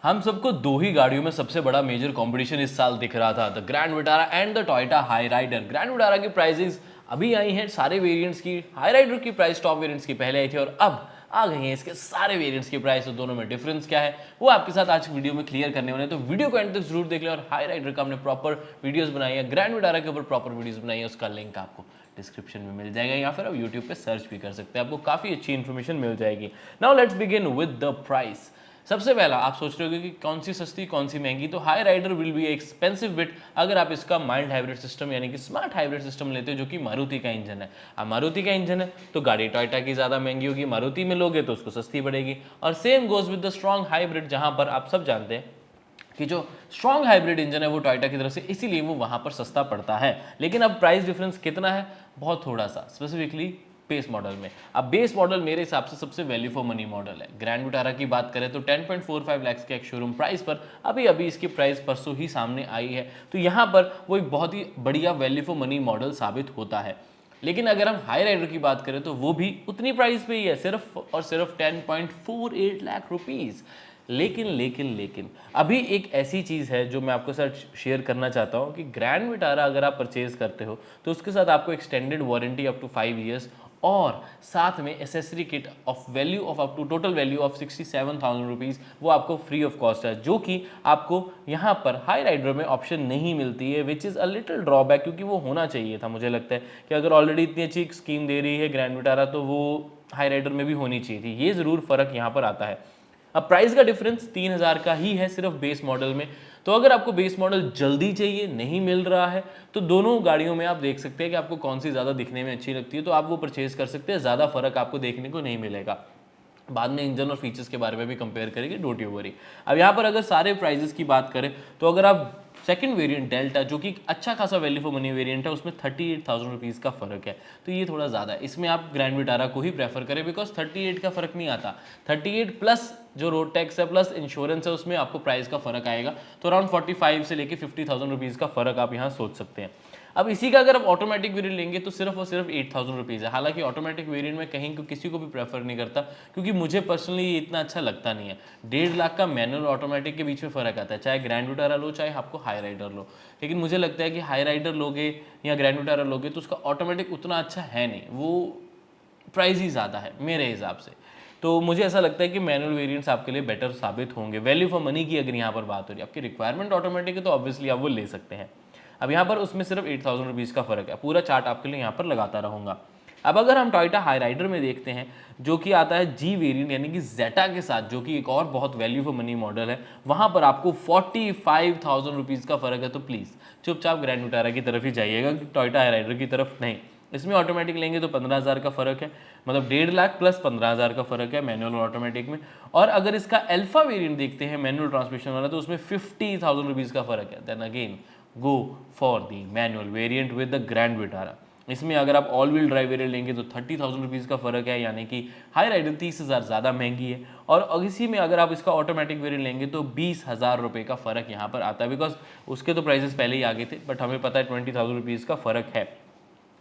हम सबको दो ही गाड़ियों में सबसे बड़ा मेजर कंपटीशन इस साल दिख रहा था, the Grand Vitara and the Toyota Hyryder. Grand Vitara की प्राइसेस अभी आई हैं सारे वेरिएंट्स की, हाई राइडर की प्राइस टॉप वेरिएंट्स की पहले आई थी और अब आ गई हैं इसके सारे वेरिएंट्स की प्राइस। तो दोनों में डिफरेंस क्या है वो आपके साथ आज की वीडियो में क्लियर करने वाले हैं, तो वीडियो को एंड तक जरूर देख लें। और हाई राइडर का हमने प्रॉपर वीडियोस बनाई है, ग्रैंड विटारा के ऊपर प्रॉपर वीडियोस बनाई है, उसका लिंक आपको डिस्क्रिप्शन में मिल जाएगा या फिर आप यूट्यूब पे सर्च भी कर सकते हैं, आपको काफ़ी अच्छी इन्फॉर्मेशन मिल जाएगी। Now let's begin with the price. सबसे पहला आप सोच रहे होगे कि कौन सी सस्ती कौन सी महंगी, तो Hyryder will be expensive bit अगर आप इसका माइल्ड हाइब्रिड सिस्टम यानी कि स्मार्ट हाइब्रिड सिस्टम लेते हो जो कि मारुति का इंजन है। अब मारुति का इंजन है तो गाड़ी टोयोटा की ज़्यादा महंगी होगी, मारुति में लोगे तो उसको सस्ती पड़ेगी। और same goes with the strong hybrid, जहां पर आप सब जानते हैं कि जो स्ट्रॉन्ग हाइब्रिड इंजन है वो टोयोटा की तरफ से, इसीलिए वो वहां पर सस्ता पड़ता है। लेकिन अब प्राइस डिफरेंस कितना है, बहुत थोड़ा सा, स्पेसिफिकली बेस मॉडल में। अब बेस मॉडल मेरे हिसाब से सबसे वैल्यू फॉर मनी मॉडल है। ग्रैंड विटारा की बात करें तो 10.45 लाख के एक शोरूम प्राइस पर अभी अभी इसकी प्राइस परसों ही सामने आई है, तो यहाँ पर वो एक बहुत ही बढ़िया वैल्यू फॉर मनी मॉडल साबित होता है। लेकिन अगर हम हाई राइडर की बात करें तो वो भी उतनी प्राइस पे ही है, सिर्फ और सिर्फ 10.48 लाख रुपीज़। लेकिन अभी एक ऐसी चीज़ है जो मैं आपके साथ शेयर करना चाहता हूँ कि ग्रैंड विटारा अगर आप परचेज करते हो तो उसके साथ आपको extended warranty up to 5 years और साथ में accessory kit of value of up to total value of 67,000 rupees वो आपको फ्री ऑफ कॉस्ट है, जो कि आपको यहाँ पर हाई राइडर में ऑप्शन नहीं मिलती है, which is a little drawback, क्योंकि वो होना चाहिए था। मुझे लगता है कि अगर ऑलरेडी इतनी अच्छी स्कीम दे रही है ग्रैंड विटारा तो वो हाई राइडर में भी होनी चाहिए थी। ये ज़रूर फ़र्क यहाँ पर आता है। अब प्राइस का डिफरेंस 3,000 का ही है सिर्फ बेस मॉडल में, तो अगर आपको बेस मॉडल जल्दी चाहिए, नहीं मिल रहा है, तो दोनों गाड़ियों में आप देख सकते हैं कि आपको कौन सी ज़्यादा दिखने में अच्छी लगती है, तो आप वो परचेज कर सकते हैं। ज़्यादा फर्क आपको देखने को नहीं मिलेगा। बाद में इंजन और फीचर्स के बारे में भी कंपेयर करेंगे, डोंट यू वरी। अब यहाँ पर अगर सारे प्राइजेस की बात करें तो अगर आप सेकंड वेरिएंट डेल्टा, जो कि अच्छा खासा वैल्यू फॉर मनी वेरिएंट है, उसमें 38,000 रुपीज़ का फर्क है, तो ये थोड़ा ज़्यादा है। इसमें आप ग्रैंड विटारा को ही प्रेफर करें, बिकॉज 38 का फर्क नहीं आता। 38 प्लस जो रोड टैक्स है प्लस इंश्योरेंस है उसमें आपको प्राइस का फर्क आएगा, तो अराउंड 45 से लेके 50,000 रुपीज़ का फर्क आप यहाँ सोच सकते हैं। अब इसी का अगर आप ऑटोमेटिक वेरिएंट लेंगे तो सिर्फ और सिर्फ 8,000 रुपीज़ है। हालांकि ऑटोमेटिक वेरिएंट में कहीं को किसी को भी प्रेफर नहीं करता, क्योंकि मुझे पर्सनली ये इतना अच्छा लगता नहीं है। 1.5 लाख का मैनुअल ऑटोमेटिक के बीच में फ़र्क आता है, चाहे ग्रैंड विटारा लो चाहे आपको हाई राइडर लो। लेकिन मुझे लगता है कि हाई राइडर लोगे या ग्रैंड विटारा लोगे तो उसका ऑटोमेटिक उतना अच्छा है नहीं, वो प्राइस ही ज़्यादा है मेरे हिसाब से। तो मुझे ऐसा लगता है कि मैनुअल वेरिएंट्स आपके लिए बेटर साबित होंगे। वैल्यू फॉर मनी की अगर यहाँ पर बात हो रही है, आपकी रिक्वायरमेंट ऑटोमेटिक है तो ऑब्वियसली आप वो ले सकते हैं। अब यहाँ पर उसमें सिर्फ 8,000 रुपीज़ का फर्क है। पूरा चार्ट आपके लिए यहाँ पर लगाता रहूँगा। अब अगर हम टोयोटा हाई राइडर में देखते हैं जो कि आता है जी वेरिएंट यानी कि जेटा के साथ, जो कि एक और बहुत वैल्यू फॉर मनी मॉडल है, वहाँ पर आपको 45,000 रुपीज़ का फर्क है। तो प्लीज़ चुपचाप ग्रैंड विटारा की तरफ ही जाइएगा, टोयोटा हाई राइडर की तरफ नहीं। इसमें ऑटोमेटिक लेंगे तो 15,000 का फर्क है, मतलब 1.5 लाख प्लस 15,000 का फर्क है मैनुअल और ऑटोमेटिक में। और अगर इसका अल्फा वेरिएंट देखते हैं मैनुअल ट्रांसमिशन वाला, तो उसमें 50,000 रुपीज़ का फर्क है। Then again go for the manual variant with the Grand Vitara. इसमें अगर आप ऑल व्हील ड्राइव वेरिएंट लेंगे तो 30,000 रुपीज़ का फर्क है, यानी कि हाई राइडर 30,000 ज़्यादा महंगी है। और इसी में अगर आप इसका ऑटोमेटिक वेरिएंट लेंगे तो 20,000 रुपये का फर्क यहाँ पर आता है, बिकॉज उसके तो प्राइसेस पहले ही आगे थे, बट हमें पता है 20,000 रुपीज़ का फर्क है।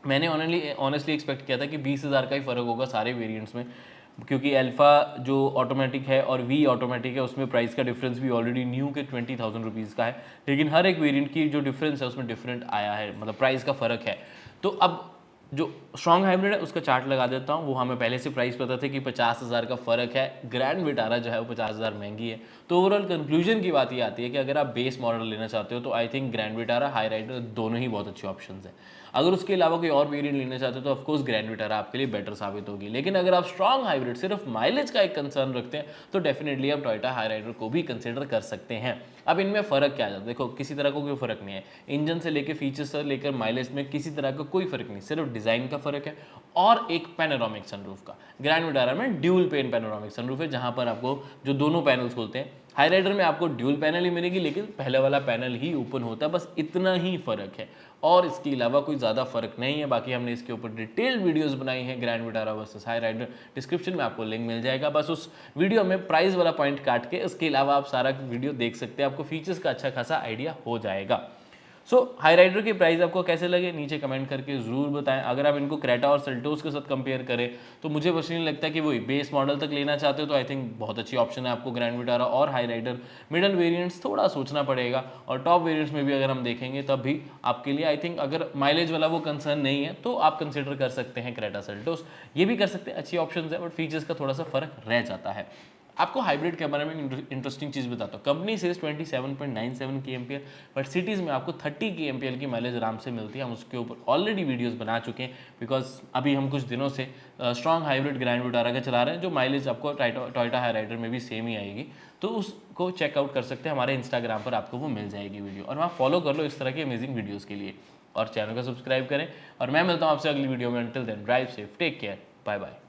मैंने ऑनेस्टली एक्सपेक्ट किया था कि 20,000 का ही फर्क होगा सारे वेरिएंट्स में, क्योंकि अल्फा जो ऑटोमेटिक है और वी ऑटोमेटिक है उसमें प्राइस का डिफरेंस भी ऑलरेडी न्यू के 20,000 रुपीज़ का है। लेकिन हर एक वेरिएंट की जो डिफरेंस है उसमें डिफरेंट आया है, मतलब प्राइस का फ़र्क है। तो अब जो स्ट्रॉन्ग हाइब्रिड है उसका चार्ट लगा देता हूँ। वो हमें पहले से प्राइस पता था कि 50,000 का फ़र्क है, ग्रैंड विटारा जो है वो 50,000 महंगी है। तो ओवरऑल कंक्लूजन की बात ये आती है कि अगर आप बेस मॉडल लेना चाहते हो तो I think Grand Vitara Hyryder दोनों ही बहुत अच्छे ऑप्शन हैं। अगर उसके अलावा कोई और वेरिएंट लेना चाहते हो तो ऑफकोर्स ग्रैंड विटारा आपके लिए बेटर साबित होगी। लेकिन अगर आप स्ट्रॉन्ग हाइब्रिड सिर्फ माइलेज का एक कंसर्न रखते हैं तो डेफिनेटली आप टोयोटा हाई राइडर को भी कंसिडर कर सकते हैं। अब इनमें फ़र्क क्या है, देखो किसी तरह का कोई फ़र्क नहीं है, इंजन से लेकर फीचर्स से लेकर माइलेज में किसी तरह का कोई फ़र्क नहीं, सिर्फ डिज़ाइन का फ़र्क है और एक पैनोरामिक सनरूफ का। ग्रैंड विटारा में ड्यूल पेन पैनोरामिक सनरूफ है, जहाँ पर आपको जो दोनों पैनल्स खोलते हैं। हाई राइडर में आपको ड्यूल पैनल ही मिलेगी, लेकिन पहले वाला पैनल ही ओपन होता है, बस इतना ही फ़र्क है और इसके अलावा कोई ज़्यादा फर्क नहीं है। बाकी हमने इसके ऊपर डिटेल्ड वीडियोस बनाई हैं Grand Vitara versus Hyryder, description में आपको लिंक मिल जाएगा। बस उस वीडियो में प्राइस वाला पॉइंट काट के, इसके अलावा आप सारा वीडियो देख सकते हैं, आपको फीचर्स का अच्छा खासा आइडिया हो जाएगा। सो हाई राइडर के प्राइस आपको कैसे लगे नीचे कमेंट करके ज़रूर बताएं। अगर आप इनको क्रेटा और सेल्टोस के साथ कंपेयर करें तो मुझे पर्सनली लगता है कि वही बेस मॉडल तक लेना चाहते हो तो आई थिंक बहुत अच्छी ऑप्शन है आपको ग्रैंड विटारा और हाई राइडर। मिडल वेरिएंट्स थोड़ा सोचना पड़ेगा, और टॉप वेरिएंट्स में भी अगर हम देखेंगे तब भी आपके लिए आई थिंक अगर माइलेज वाला वो कंसर्न नहीं है तो आप कंसिडर कर सकते हैं क्रेटा सेल्टोस, ये भी कर सकते हैं, अच्छी ऑप्शन है, बट फीचर्स का थोड़ा सा फर्क रह जाता है। आपको हाइब्रिड के बारे में इंटरेस्टिंग चीज़ बताता हूँ। कंपनी से 27.97 के एम्पियर, बट सिटीज़ में आपको 30 के एम्पियर की माइलेज आराम से मिलती है। हम उसके ऊपर ऑलरेडी वीडियोस बना चुके हैं, बिकॉज अभी हम कुछ दिनों से स्ट्रॉन्ग हाइब्रिड ग्रैंड विटारा का चला रहे हैं, जो माइलेज आपको टोयोटा हाई राइडर में भी सेम ही आएगी। तो उसको चेकआउट कर सकते हैं, हमारे इंस्टाग्राम पर आपको वो मिल जाएगी वीडियो, और वहाँ फॉलो कर लो इस तरह की अमेजिंग वीडियोज़ के लिए, और चैनल को सब्सक्राइब करें। और मैं मिलता हूँ आपसे अगली वीडियो में। Until then drive safe, take care, bye bye.